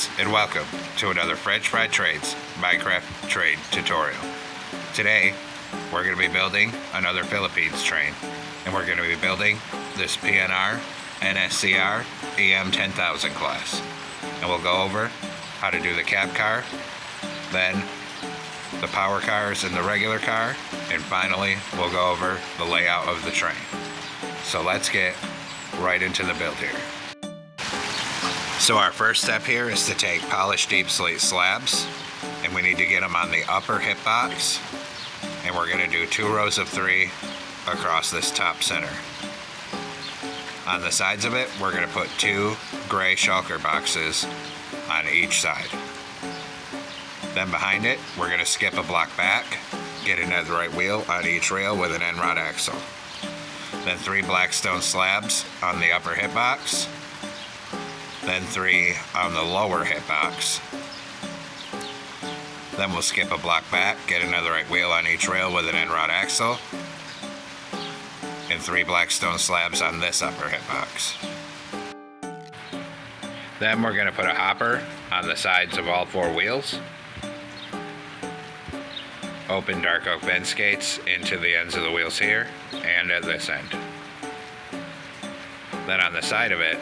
friends, and welcome to another French Fry Trades Minecraft trade tutorial. Today we're going to be building another Philippines train, and we're going to be building this PNR NSCR EM10000 class, and we'll go over how to do the cab car, then the power cars and the regular car, and finally we'll go over the layout of the train. So let's get right into the build here. So our first step here is to take polished deep slate slabs, and we need to get them on the upper hitbox, and we're going to do 2 rows of 3 across this top center. On the sides of it, we're going to put 2 gray shulker boxes on each side. Then behind it, we're going to skip a block back, get a netherite wheel on each rail with an end rod axle. Then 3 black stone slabs on the upper hitbox. Then 3 on the lower hitbox. Then we'll skip a block back, get a netherite wheel on each rail with an end rod axle. And 3 black stone slabs on this upper hitbox. Then we're going to put a hopper on the sides of all 4 wheels. Open dark oak bend skates into the ends of the wheels here and at this end. Then on the side of it,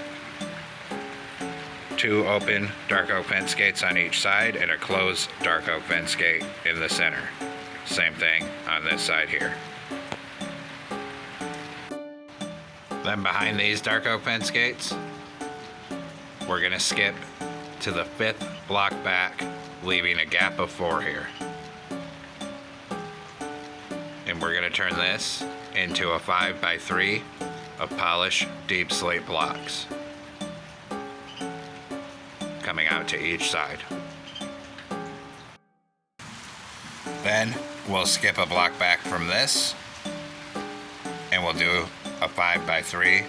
2 open dark oak bend skates on each side and a closed dark oak bend skate in the center. Same thing on this side here. Then behind these dark oak bend skates, we're going to skip to the 5th block back, leaving a gap of 4 here. And we're going to turn this into a 5x3 of polished deep slate blocks, coming out to each side. Then we'll skip a block back from this, and we'll do a 5x3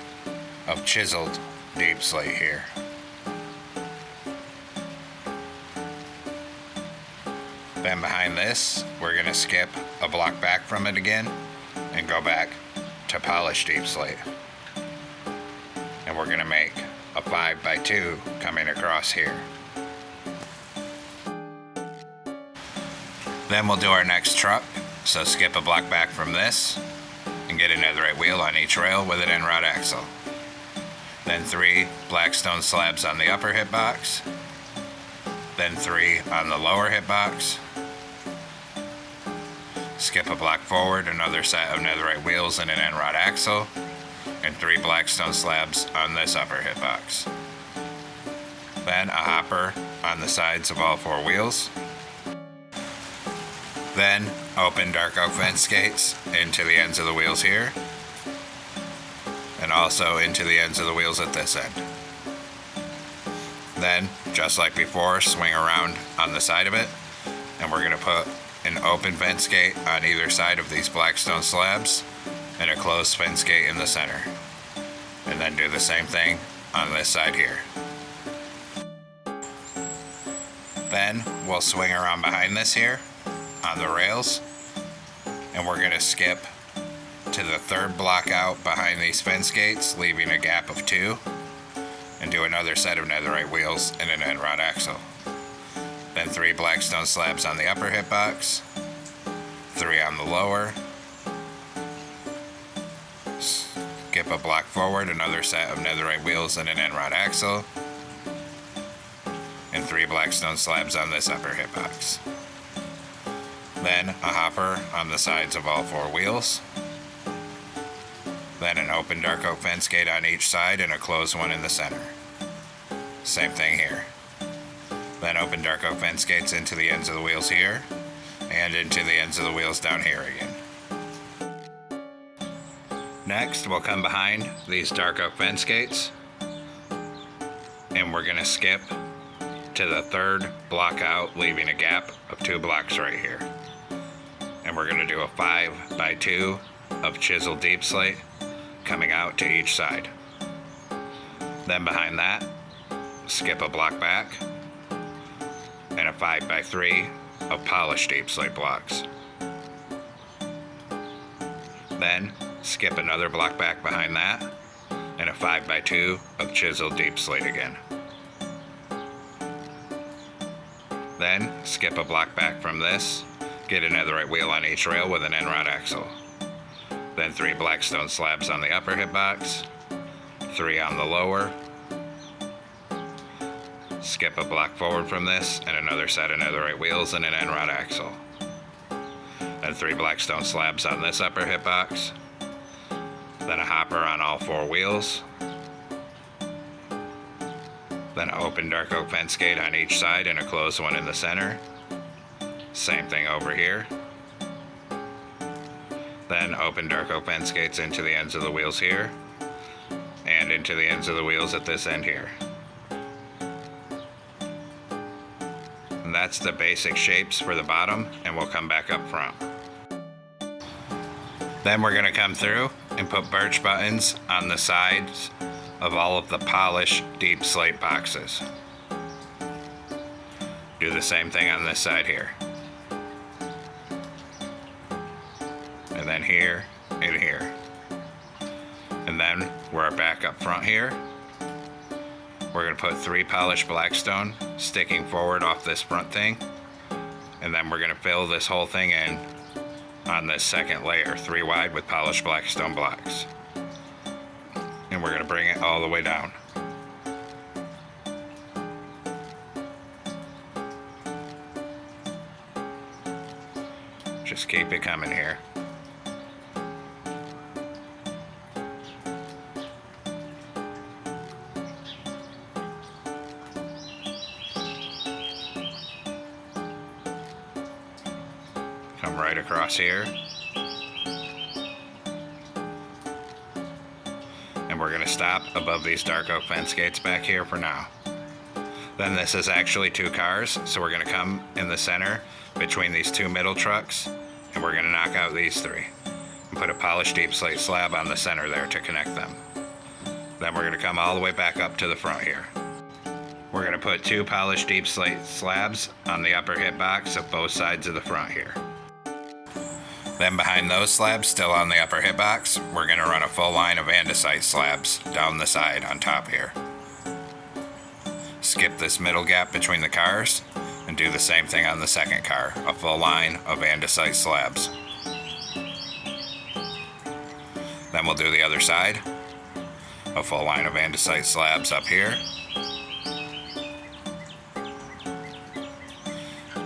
of chiseled deep slate here. Then behind this, we're going to skip a block back from it again and go back to polished deep slate. And we're going to make a 5x2 coming across here. Then we'll do our next truck, so skip a block back from this and get a netherite wheel on each rail with an end rod axle. Then 3 black stone slabs on the upper hitbox. Then 3 on the lower hitbox. Skip a block forward, another set of netherite wheels and an end rod axle, and 3 black stone slabs on this upper hitbox. Then a hopper on the sides of all 4 wheels. Then open dark oak bend skates into the ends of the wheels here, and also into the ends of the wheels at this end. Then, just like before, swing around on the side of it, and we're going to put an open vent skate on either side of these black stone slabs and a closed vent skate in the center. And then do the same thing on this side here. Then we'll swing around behind this here on the rails, and we're going to skip to the 3rd block out behind these fence gates, leaving a gap of 2, and do another set of netherite wheels and an end rod axle. Then 3 black stone slabs on the upper hitbox, 3 on the lower. Skip a block forward, another set of netherite wheels and an end rod axle, and 3 black stone slabs on this upper hitbox. Then a hopper on the sides of all 4 wheels. Then an open dark oak fence gate on each side and a closed one in the center. Same thing here. Then open dark oak fence gates into the ends of the wheels here, and into the ends of the wheels down here again. Next, we'll come behind these dark oak fence gates, and we're going to skip to the 3rd block out, leaving a gap of 2 blocks right here. And we're going to do a 5x2 of chiseled deep slate coming out to each side. Then behind that, skip a block back and a 5x3 of polished deep slate blocks. Then skip another block back behind that and a 5x2 of chiseled deep slate again. Then skip a block back from this, get a netherite wheel on each rail with an end rod axle. Then 3 blackstone slabs on the upper hitbox, 3 on the lower. Skip a block forward from this and another set of netherite wheels and an end rod axle. Then 3 blackstone slabs on this upper hitbox. Then a hopper on all 4 wheels. Then an open dark oak fence gate on each side and a closed one in the center. Same thing over here. Then open dark oak fence gates into the ends of the wheels here and into the ends of the wheels at this end here. And that's the basic shapes for the bottom, and we'll come back up front. Then we're going to come through and put birch buttons on the sides of all of the polished deep slate boxes. Do the same thing on this side here. And then here and here. And then we're back up front here. We're going to put 3 polished blackstone sticking forward off this front thing. And then we're going to fill this whole thing in on this second layer, 3 wide with polished blackstone blocks. And we're going to bring it all the way down. Just keep it coming here. Come right across here. And we're going to stop above these dark oak fence gates back here for now. Then this is actually 2 cars, so we're going to come in the center between these 2 middle trucks, and we're going to knock out these 3 and put a polished deep slate slab on the center there to connect them. Then we're going to come all the way back up to the front here. We're going to put 2 polished deep slate slabs on the upper hitbox of both sides of the front here. Then behind those slabs, still on the upper hitbox, we're going to run a full line of andesite slabs down the side on top here. Skip this middle gap between the cars and do the same thing on the second car, a full line of andesite slabs. Then we'll do the other side, a full line of andesite slabs up here.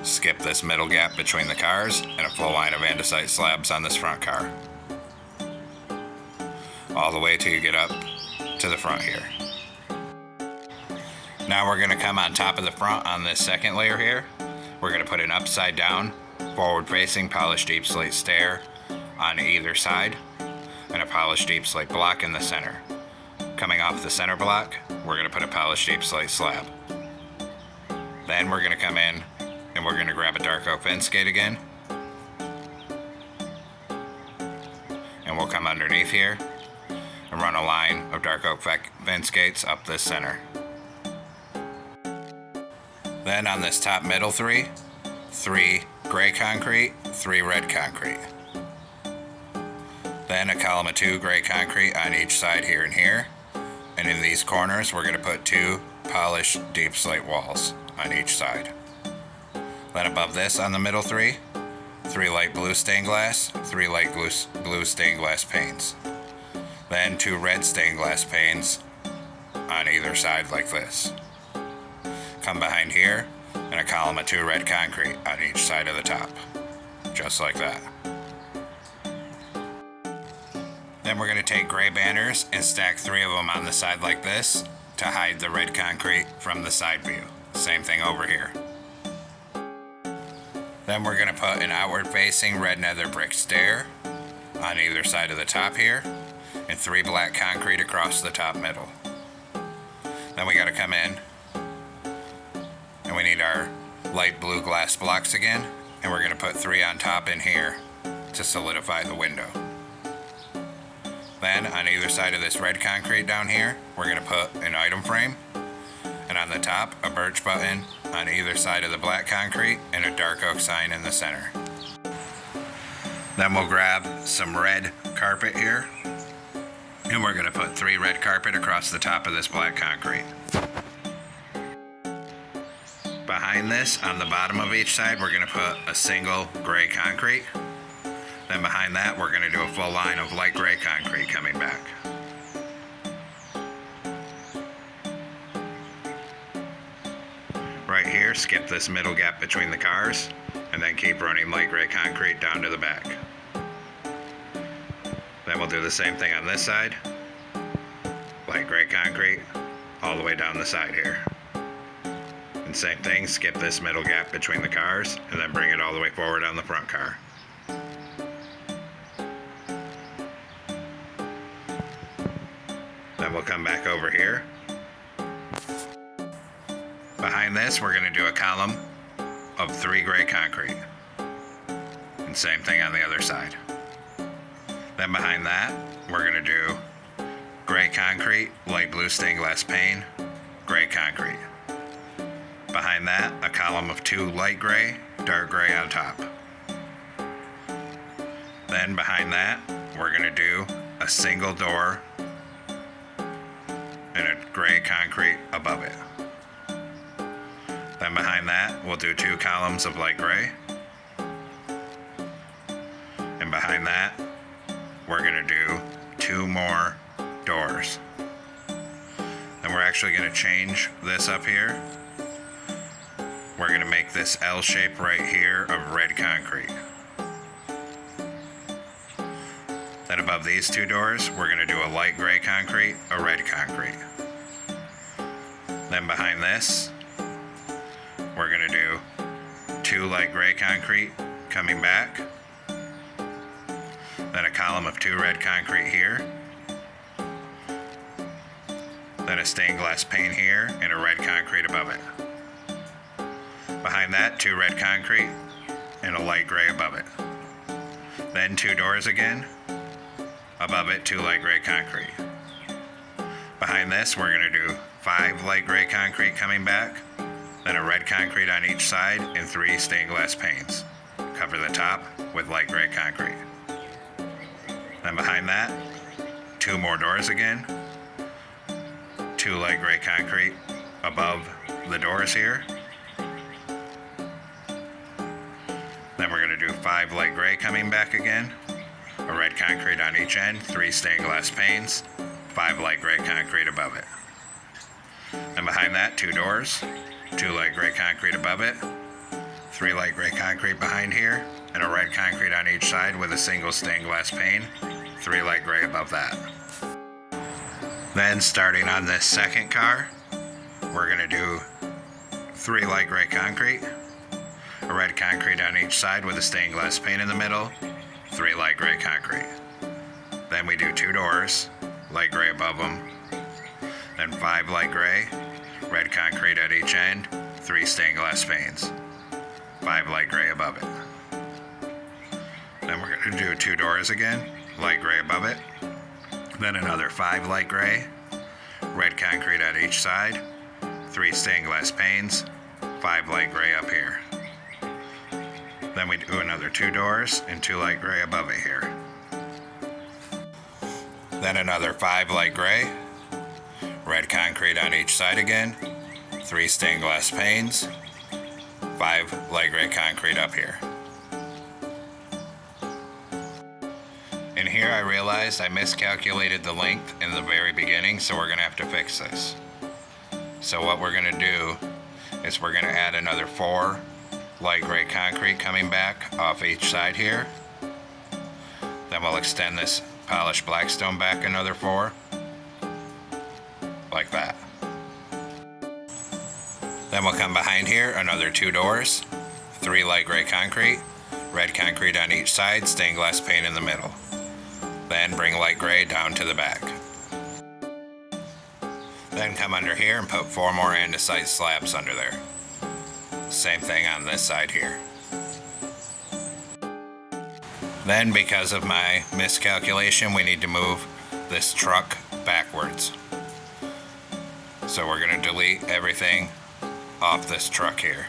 Skip this middle gap between the cars and a full line of andesite slabs on this front car. All the way till you get up to the front here. Now we're going to come on top of the front on this second layer here. We're going to put an upside down, forward facing polished deep slate stair on either side and a polished deep slate block in the center. Coming off the center block, we're going to put a polished deep slate slab. Then we're going to come in and we're going to grab a dark oak fence gate again. And we'll come underneath here and run a line of dark oak fence gates up this center. Then on this top middle 3 gray concrete, 3 red concrete. Then a column of 2 gray concrete on each side here and here. And in these corners, we're going to put 2 polished deep slate walls on each side. Then above this on the middle 3 light blue stained glass, 3 light blue stained glass panes. Then 2 red stained glass panes on either side like this. Come behind here and a column of 2 red concrete on each side of the top, just like that. Then we're going to take gray banners and stack 3 of them on the side like this to hide the red concrete from the side view. Same thing over here. Then we're going to put an outward facing red nether brick stair on either side of the top here and 3 black concrete across the top middle. Then we got to come in and we need our light blue glass blocks again, and we're going to put 3 on top in here to solidify the window. Then on either side of this red concrete down here, we're going to put an item frame, and on the top a birch button on either side of the black concrete and a dark oak sign in the center. Then we'll grab some red carpet here, and we're going to put 3 red carpet across the top of this black concrete. Behind behind this, on the bottom of each side, we're going to put a single gray concrete. Then behind that, we're going to do a full line of light gray concrete coming back. Right here, skip this middle gap between the cars, and then keep running light gray concrete down to the back. Then we'll do the same thing on this side. Light gray concrete all the way down the side here. And same thing, skip this middle gap between the cars, and then bring it all the way forward on the front car. Then we'll come back over here. Behind this, we're going to do a column of 3 gray concrete. And same thing on the other side. Then behind that, we're going to do gray concrete, light blue stained glass pane, gray concrete. Behind that, a column of 2 light gray, dark gray on top. Then behind that, we're going to do a single door and a gray concrete above it. Then behind that, we'll do 2 columns of light gray. And behind that, we're going to do 2 more doors. Then we're actually going to change this up here. We're going to make this L shape right here of red concrete. Then above these 2 doors, we're going to do a light gray concrete, a red concrete. Then behind this, we're going to do 2 light gray concrete coming back. Then a column of 2 red concrete here. Then a stained glass pane here and a red concrete above it. Behind that, 2 red concrete and a light gray above it. Then 2 doors again. Above it, 2 light gray concrete. Behind this, we're going to do 5 light gray concrete coming back. Then a red concrete on each side and 3 stained glass panes. Cover the top with light gray concrete. Then behind that, 2 more doors again. 2 light gray concrete above the doors here. Then we're going to do 5 light gray coming back again. A red concrete on each end, 3 stained glass panes, 5 light gray concrete above it. And behind that, 2 doors, 2 light gray concrete above it, 3 light gray concrete behind here, and a red concrete on each side with a single stained glass pane, 3 light gray above that. Then starting on this second car, we're going to do 3 light gray concrete, a red concrete on each side with a stained glass pane in the middle, 3 light gray concrete. Then we do 2 doors, light gray above them, then 5 light gray, red concrete at each end, 3 stained glass panes, 5 light gray above it. Then we're going to do 2 doors again, light gray above it, then another 5 light gray, red concrete at each side, 3 stained glass panes, 5 light gray up here. Then we do another 2 doors and 2 light gray above it here. Then another 5 light gray, red concrete on each side again, 3 stained glass panes, 5 light gray concrete up here. And here I realized I miscalculated the length in the very beginning, so we're going to have to fix this. So what we're going to do is we're going to add another 4 light gray concrete coming back off each side here. Then we'll extend this polished blackstone back another 4, like that. Then we'll come behind here, another 2 doors, 3 light gray concrete, red concrete on each side, stained glass pane in the middle. Then bring light gray down to the back. Then come under here and put 4 more andesite slabs under there. Same thing on this side here. Then, because of my miscalculation, we need to move this truck backwards. So we're going to delete everything off this truck here.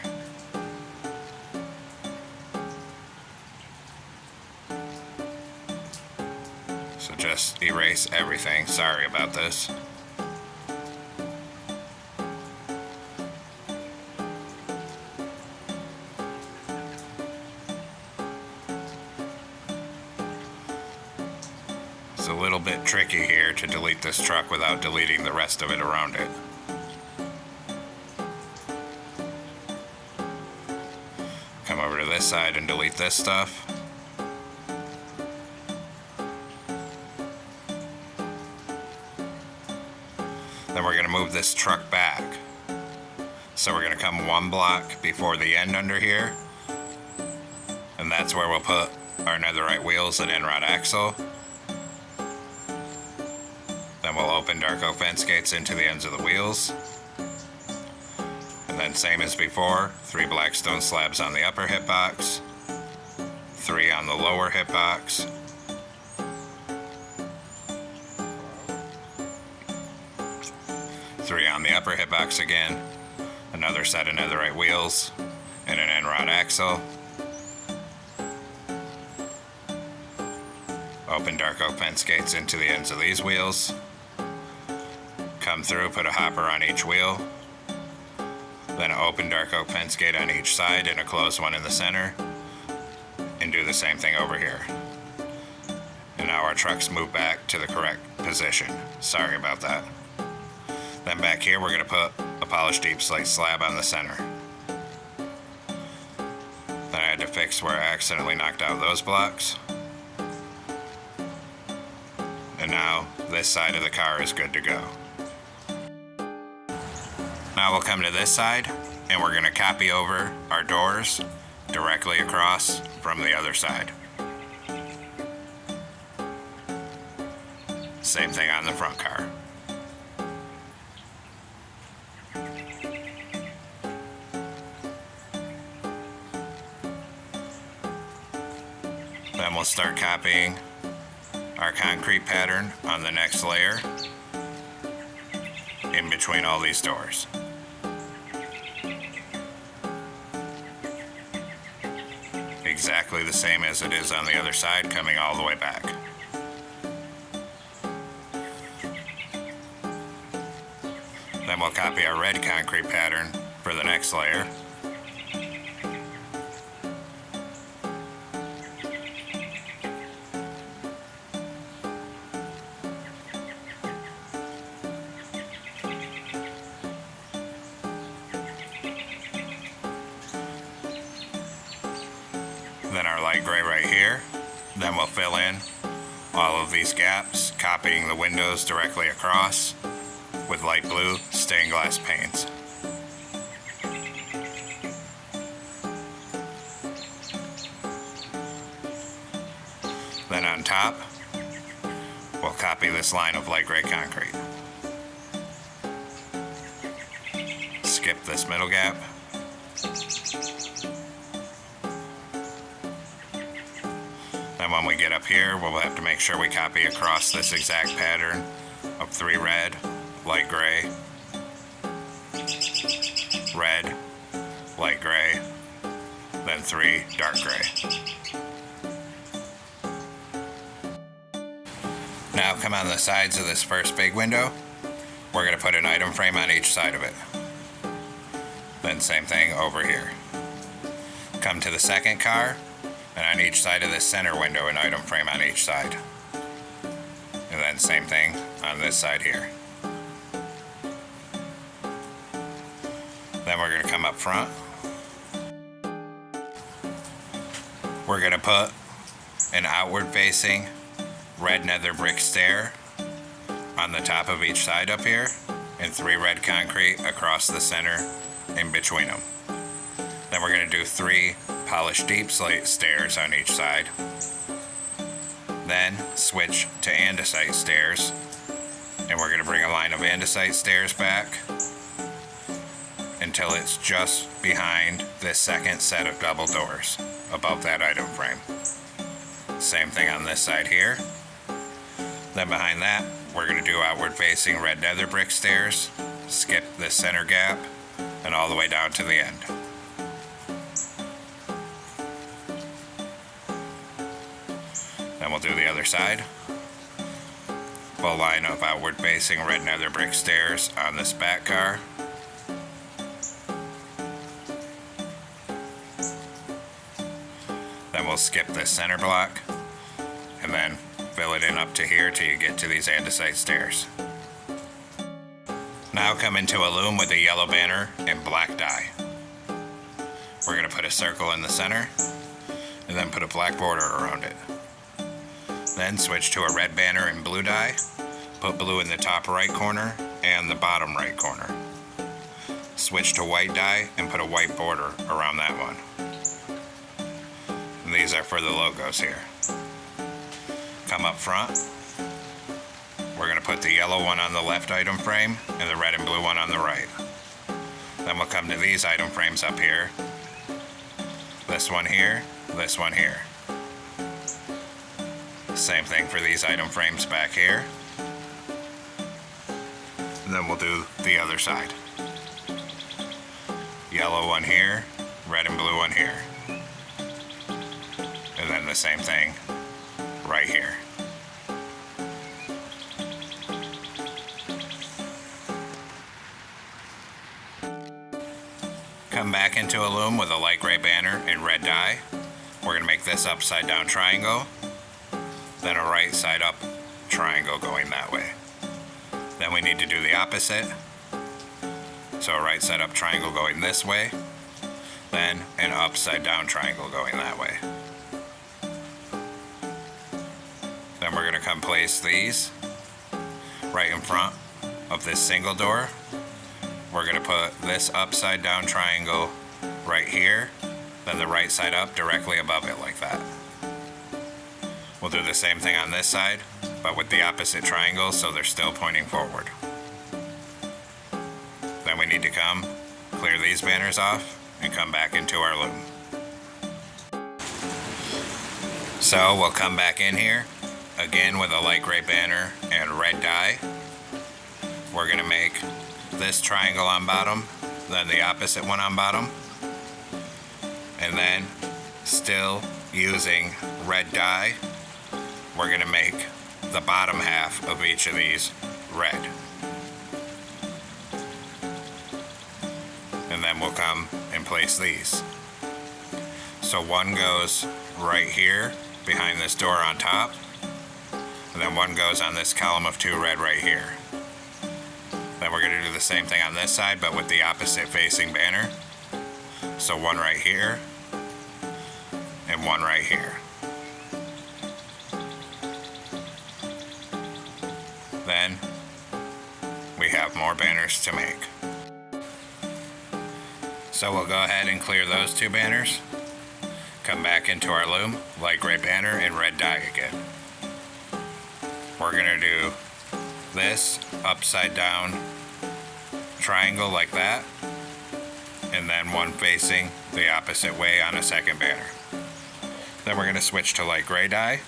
So just erase everything. Sorry about this. It's a little bit tricky here to delete this truck without deleting the rest of it around it. Come over to this side and delete this stuff. Then we're going to move this truck back. So we're going to come one block before the end under here. And that's where we'll put our netherite wheels and end rod axle. Then we'll open dark oak fence gates into the ends of the wheels. And then same as before, 3 blackstone slabs on the upper hip box, 3 on the lower hip box, three on the upper hip box again, another set of netherite wheels, and an end rod axle. Open dark oak fence gates into the ends of these wheels. Come through, put a hopper on each wheel. Then an open dark oak fence gate on each side and a closed one in the center. And do the same thing over here. And now our trucks move back to the correct position. Sorry about that. Then back here we're going to put a polished deep slate slab on the center. Then I had to fix where I accidentally knocked out those blocks. And now this side of the car is good to go. Now we'll come to this side and we're going to copy over our doors directly across from the other side. Same thing on the front car. Then we'll start copying our concrete pattern on the next layer in between all these doors. Exactly the same as it is on the other side, coming all the way back. Then we'll copy our red concrete pattern for the next layer. Then our light gray right here. Then we'll fill in all of these gaps, copying the windows directly across with light blue stained glass panes. Then on top, we'll copy this line of light gray concrete. Skip this middle gap. And when we get up here, we'll have to make sure we copy across this exact pattern of 3 red, light gray, red, light gray, then 3 dark gray. Now come on the sides of this first big window. We're going to put an item frame on each side of it. Then same thing over here. Come to the second car, and on each side of this center window, an item frame on each side. And then same thing on this side here. Then we're going to come up front. We're going to put an outward facing red nether brick stair on the top of each side up here, and 3 red concrete across the center in between them. Then we're going to do 3 polished deep slate stairs on each side. Then switch to andesite stairs, and we're going to bring a line of andesite stairs back until it's just behind this second set of double doors above that item frame. Same thing on this side here. Then behind that, we're going to do outward facing red nether brick stairs, skip this center gap, and all the way down to the end. Then we'll do the other side. Full line of outward facing red nether brick stairs on this back car. Then we'll skip this center block, and then fill it in up to here till you get to these andesite stairs. Now come into a loom with a yellow banner and black dye. We're going to put a circle in the center and then put a black border around it. Then switch to a red banner and blue dye. Put blue in the top right corner and the bottom right corner. Switch to white dye and put a white border around that one. And these are for the logos here. Come up front. We're going to put the yellow one on the left item frame and the red and blue one on the right. Then we'll come to these item frames up here. This one here, this one here. Same thing for these item frames back here. And then we'll do the other side. Yellow one here, red and blue one here. And then the same thing right here. Come back into a loom with a light gray banner and red dye. We're going to make this upside down triangle, then a right side up triangle going that way. Then we need to do the opposite. So a right side up triangle going this way, then an upside down triangle going that way. Then we're going to come place these right in front of this single door. We're going to put this upside down triangle right here, then the right side up directly above it like that. We'll do the same thing on this side, but with the opposite triangle so they're still pointing forward. Then we need to come, clear these banners off, and come back into our loom. So we'll come back in here, again with a light gray banner and red dye. We're going to make this triangle on bottom, then the opposite one on bottom, and then still using red dye, we're going to make the bottom half of each of these red. And then we'll come and place these. So one goes right here behind this door on top, and then one goes on this column of 2 red right here. Then we're going to do the same thing on this side, but with the opposite facing banner. So one right here, and one right here. Then we have more banners to make. So we'll go ahead and clear those 2 banners. Come back into our loom, light gray banner and red dye again. We're going to do this upside down triangle like that, and then one facing the opposite way on a second banner. Then we're going to switch to light gray dye,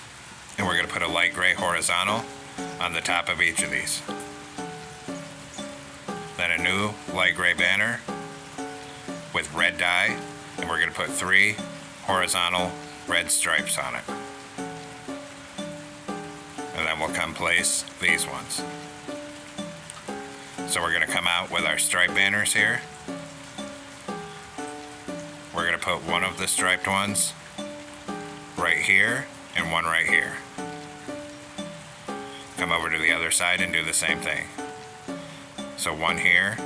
and we're going to put a light gray horizontal on the top of each of these. Then a new light gray banner with red dye, and we're going to put 3 horizontal red stripes on it. And then we'll come place these ones. So we're going to come out with our stripe banners here. We're going to put one of the striped ones right here and one right here. Come over to the other side and do the same thing. So one here,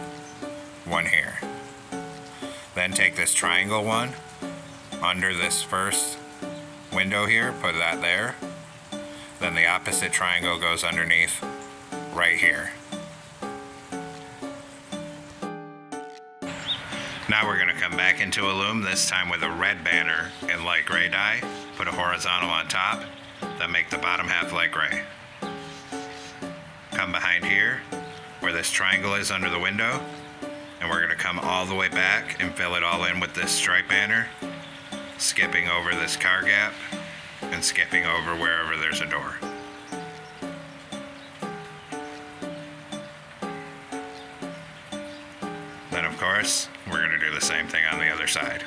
one here. Then take this triangle one under this first window here, put that there. Then the opposite triangle goes underneath right here. Now we're going to come back into a loom, this time with a red banner and light gray dye. Put a horizontal on top, then make the bottom half light gray. Come behind here, where this triangle is under the window, and we're going to come all the way back and fill it all in with this stripe banner, skipping over this car gap, and skipping over wherever there's a door. Then of course, we're going to do the same thing on the other side.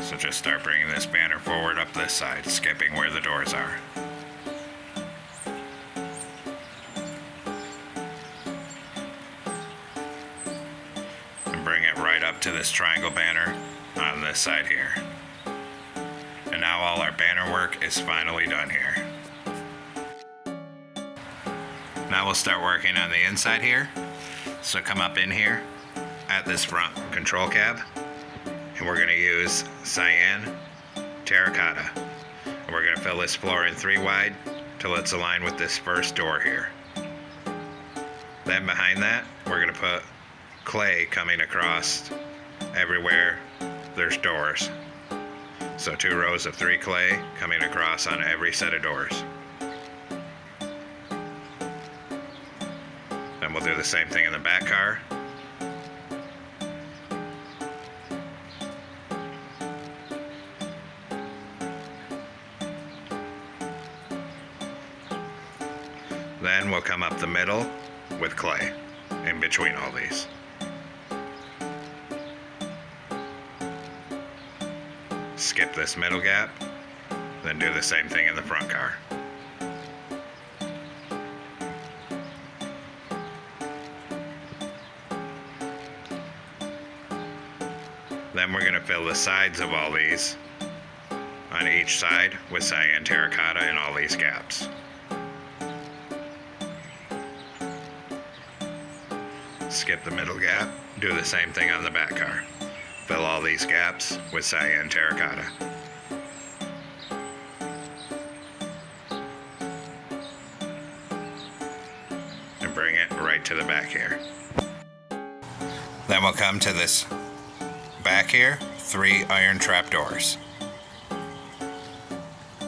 So just start bringing this banner forward up this side, skipping where the doors are. And bring it right up to this triangle banner on this side here. And now all our banner work is finally done here. Now we'll start working on the inside here. So come up in here at this front control cab, and we're going to use cyan terracotta. And we're going to fill this floor in 3 wide till it's aligned with this first door here. Then behind that, we're going to put clay coming across everywhere there's doors. So 2 rows of 3 clay coming across on every set of doors. Then we'll do the same thing in the back car. Then we'll come up the middle with clay in between all these. Skip this middle gap, then do the same thing in the front car. Then we're going to fill the sides of all these on each side with cyan terracotta in all these gaps. Skip the middle gap, do the same thing on the back car. Fill all these gaps with cyan terracotta. And bring it right to the back here. Then we'll come to this back here, 3 iron trap doors.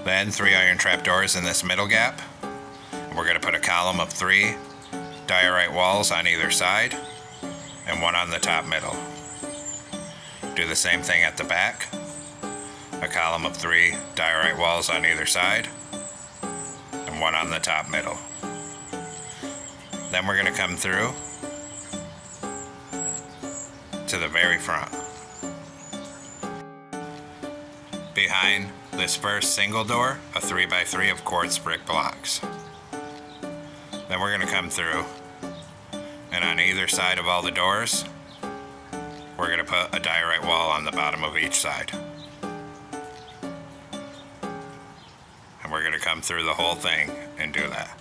Then 3 iron trap doors in this middle gap. We're going to put a column of 3 diorite walls on either side and 1 on the top middle. Do the same thing at the back. A column of 3 diorite walls on either side and 1 on the top middle. Then we're going to come through to the very front. Behind this first single door, a 3x3 of quartz brick blocks. Then we're going to come through, and on either side of all the doors, we're going to put a diorite wall on the bottom of each side. And we're going to come through the whole thing and do that.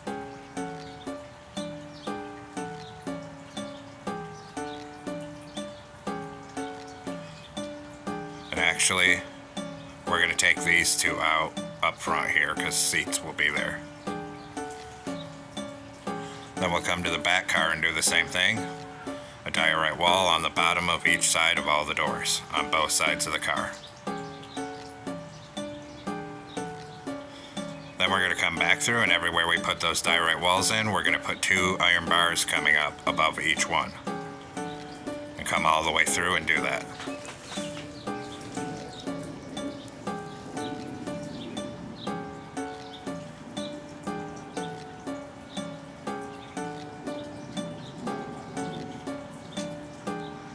And actually, we're going to take these 2 out up front here because seats will be there. Then we'll come to the back car and do the same thing. A diorite wall on the bottom of each side of all the doors on both sides of the car. Then we're going to come back through, and everywhere we put those diorite walls in, we're going to put 2 iron bars coming up above each one. And come all the way through and do that.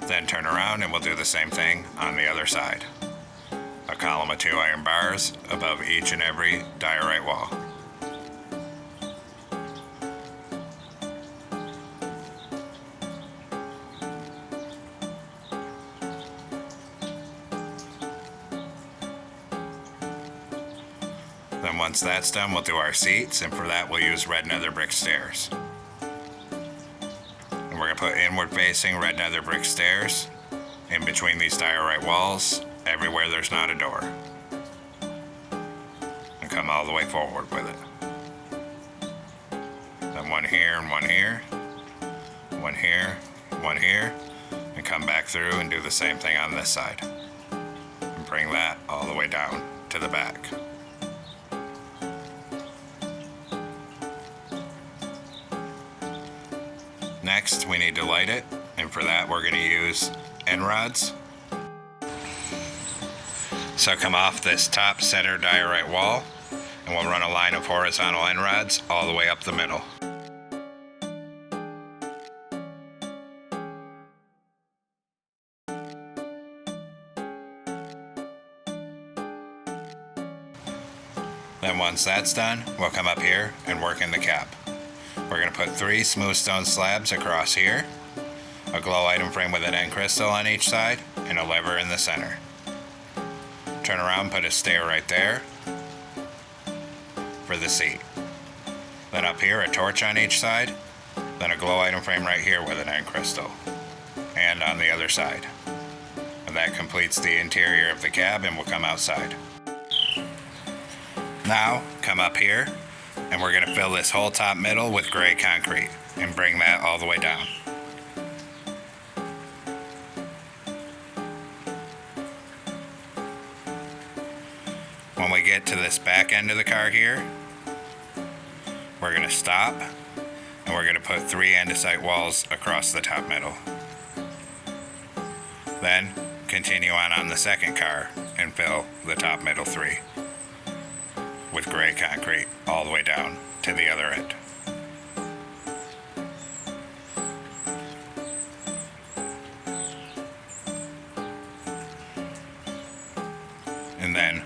Then turn around and we'll do the same thing on the other side. A column of 2 iron bars above each and every diorite wall. Then once that's done, we'll do our seats, and for that we'll use red nether brick stairs. We're going to put inward facing red nether brick stairs in between these diorite walls, everywhere there's not a door. And come all the way forward with it. Then 1 here and 1 here, 1 here, 1 here, and come back through and do the same thing on this side. And bring that all the way down to the back. Next, we need to light it, and for that we're going to use end rods. So come off this top center diorite wall, and we'll run a line of horizontal end rods all the way up the middle. Then once that's done, we'll come up here and work in the cap. We're going to put 3 smooth stone slabs across here, a glow item frame with an end crystal on each side, and a lever in the center. Turn around, put a stair right there for the seat. Then up here, a torch on each side. Then a glow item frame right here with an end crystal. And on the other side. And that completes the interior of the cab, and we'll come outside. Now, come up here, and we're going to fill this whole top middle with gray concrete and bring that all the way down. When we get to this back end of the car here, we're going to stop, and we're going to put 3 andesite walls across the top middle. Then continue on the second car and fill the top middle 3 with gray concrete all the way down to the other end. And then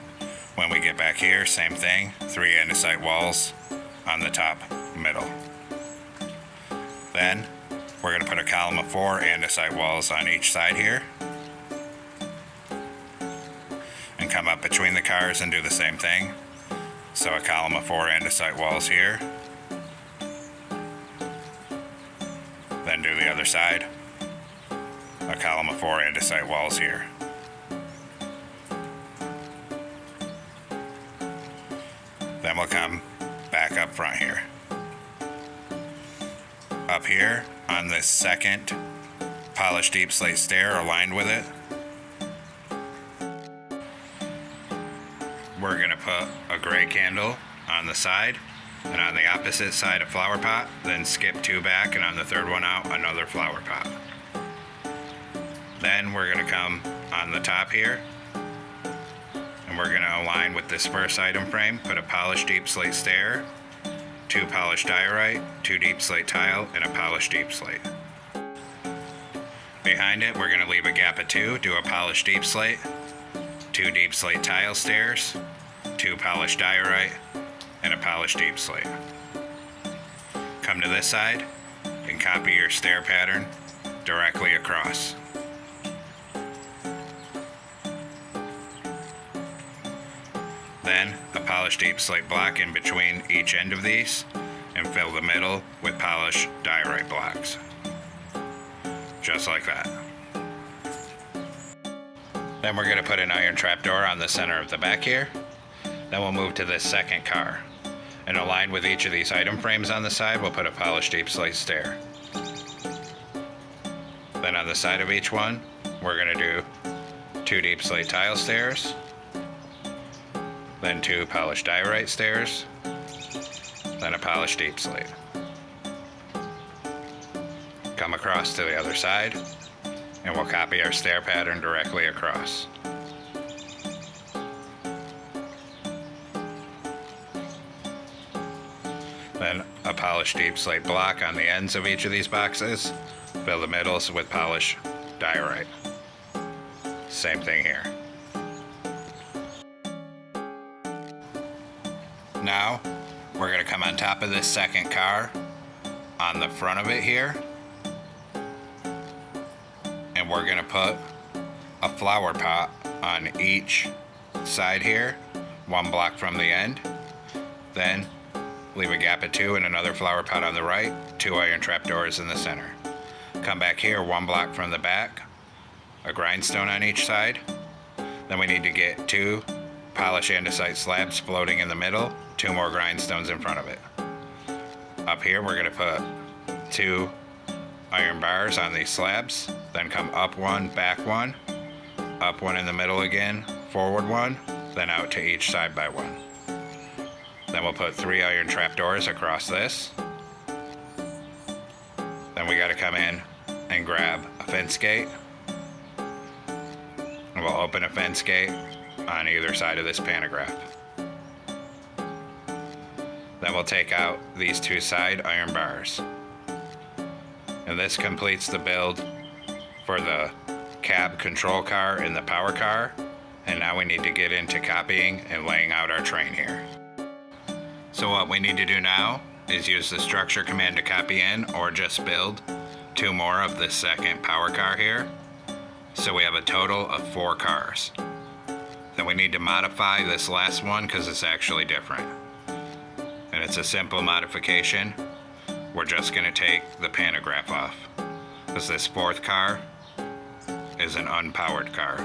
when we get back here, same thing, 3 andesite walls on the top middle. Then we're going to put a column of 4 andesite walls on each side here. And come up between the cars and do the same thing. So a column of 4 andesite walls here. Then do the other side. A column of 4 andesite walls here. Then we'll come back up front here. Up here on this second polished deep slate stair aligned with it, we're going to put a gray candle on the side, and on the opposite side a flower pot, then skip 2 back, and on the third one out another flower pot. Then we're going to come on the top here, and we're going to align with this first item frame, put a polished deep slate stair, 2 polished diorite, 2 deep slate tile, and a polished deep slate. Behind it we're going to leave a gap of 2, do a polished deep slate, 2 deep slate tile stairs, 2 polished diorite, and a polished deep slate. Come to this side and copy your stair pattern directly across. Then a polished deep slate block in between each end of these, and fill the middle with polished diorite blocks. Just like that. Then we're going to put an iron trapdoor on the center of the back here. Then we'll move to this second car. And aligned with each of these item frames on the side, we'll put a polished deep slate stair. Then on the side of each one, we're going to do 2 deep slate tile stairs, then 2 polished diorite stairs, then a polished deep slate. Come across to the other side, and we'll copy our stair pattern directly across. Then a polished deep slate block on the ends of each of these boxes, fill the middles with polished diorite. Same thing here. Now, we're going to come on top of this second car, on the front of it here, and we're going to put a flower pot on each side here, 1 block from the end. Then leave a gap of 2 and another flower pot on the right, 2 iron trapdoors in the center. Come back here 1 block from the back, a grindstone on each side. Then we need to get 2 polished andesite slabs floating in the middle, 2 more grindstones in front of it. Up here we're going to put 2 iron bars on these slabs, then come up 1, back 1, up 1 in the middle again, forward 1, then out to each side by 1. Then we'll put 3 iron trapdoors across this. Then we got to come in and grab a fence gate, and we'll open a fence gate on either side of this pantograph. Then we'll take out these 2 side iron bars. And this completes the build for the cab control car and the power car. And now we need to get into copying and laying out our train here. So what we need to do now is use the structure command to copy in, or just build 2 more of this second power car here. So we have a total of 4 cars. Then we need to modify this last one because it's actually different. And it's a simple modification. We're just going to take the pantograph off, because this fourth car is an unpowered car.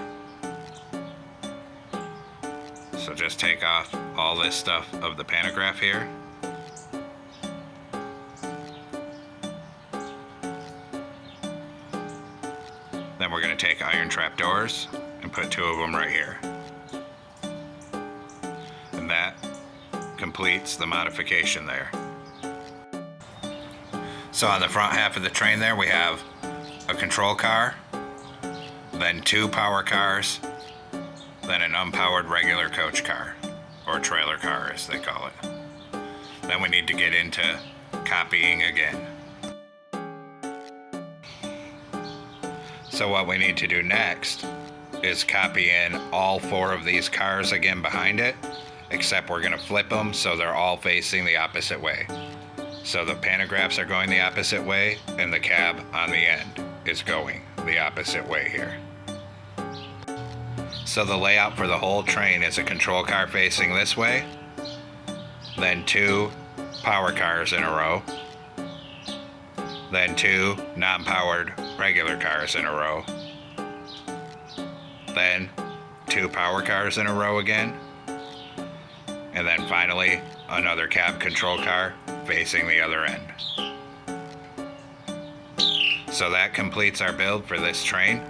So just take off all this stuff of the pantograph here. Then we're going to take iron trap doors and put 2 of them right here. And that completes the modification there. So on the front half of the train there we have a control car, then 2 power cars, then an unpowered regular coach car, or trailer car as they call it. Then we need to get into copying again. So what we need to do next is copy in all 4 of these cars again behind it, except we're going to flip them so they're all facing the opposite way. So the pantographs are going the opposite way and the cab on the end is going the opposite way here. So the layout for the whole train is a control car facing this way, then 2 power cars in a row, then 2 non-powered regular cars in a row, then 2 power cars in a row again, and then finally another cab control car facing the other end. So that completes our build for this train.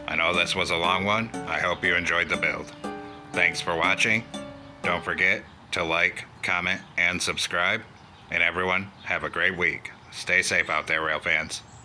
I know this was a long one. I hope you enjoyed the build. Thanks for watching. Don't forget to like, comment, and subscribe. And everyone, have a great week. Stay safe out there, rail fans.